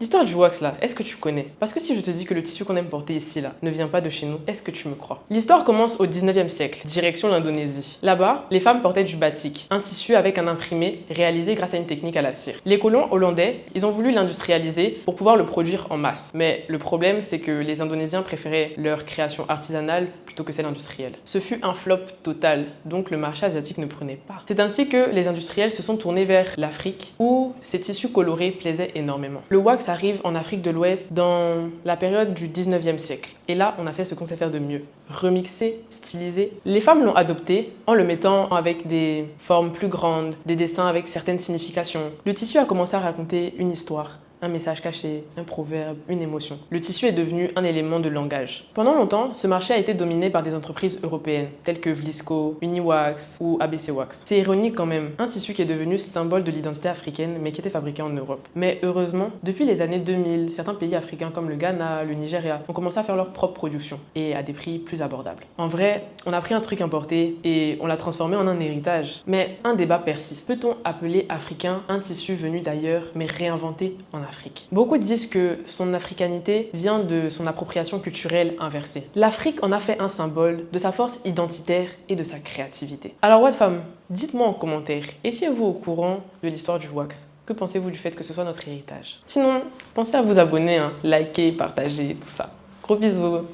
L'histoire du wax là, est-ce que tu connais? Parce que si je te dis que le tissu qu'on aime porter ici là ne vient pas de chez nous, est-ce que tu me crois? L'histoire commence au 19e siècle, direction l'Indonésie. Là-bas, les femmes portaient du batik, un tissu avec un imprimé réalisé grâce à une technique à la cire. Les colons hollandais, ils ont voulu l'industrialiser pour pouvoir le produire en masse. Mais le problème, c'est que les Indonésiens préféraient leur création artisanale plutôt que celle industrielle. Ce fut un flop total, donc le marché asiatique ne prenait pas. C'est ainsi que les industriels se sont tournés vers l'Afrique, où ces tissus colorés plaisaient énormément. Le wax arrive en Afrique de l'Ouest dans la période du 19e siècle. Et là, on a fait ce qu'on sait faire de mieux. Remixer, styliser. Les femmes l'ont adopté en le mettant avec des formes plus grandes, des dessins avec certaines significations. Le tissu a commencé à raconter une histoire. Un message caché, un proverbe, une émotion. Le tissu est devenu un élément de langage. Pendant longtemps, ce marché a été dominé par des entreprises européennes, telles que Vlisco, Uniwax ou ABC Wax. C'est ironique quand même, un tissu qui est devenu symbole de l'identité africaine, mais qui était fabriqué en Europe. Mais heureusement, depuis les années 2000, certains pays africains comme le Ghana, le Nigeria, ont commencé à faire leur propre production, et à des prix plus abordables. En vrai, on a pris un truc importé, et on l'a transformé en un héritage. Mais un débat persiste. Peut-on appeler africain un tissu venu d'ailleurs, mais réinventé en Afrique? Beaucoup disent que son africanité vient de son appropriation culturelle inversée. L'Afrique en a fait un symbole de sa force identitaire et de sa créativité. Alors what femme, dites-moi en commentaire, étiez-vous au courant de l'histoire du wax? Que pensez-vous du fait que ce soit notre héritage? Sinon, pensez à vous abonner, liker, partager, tout ça. Gros bisous!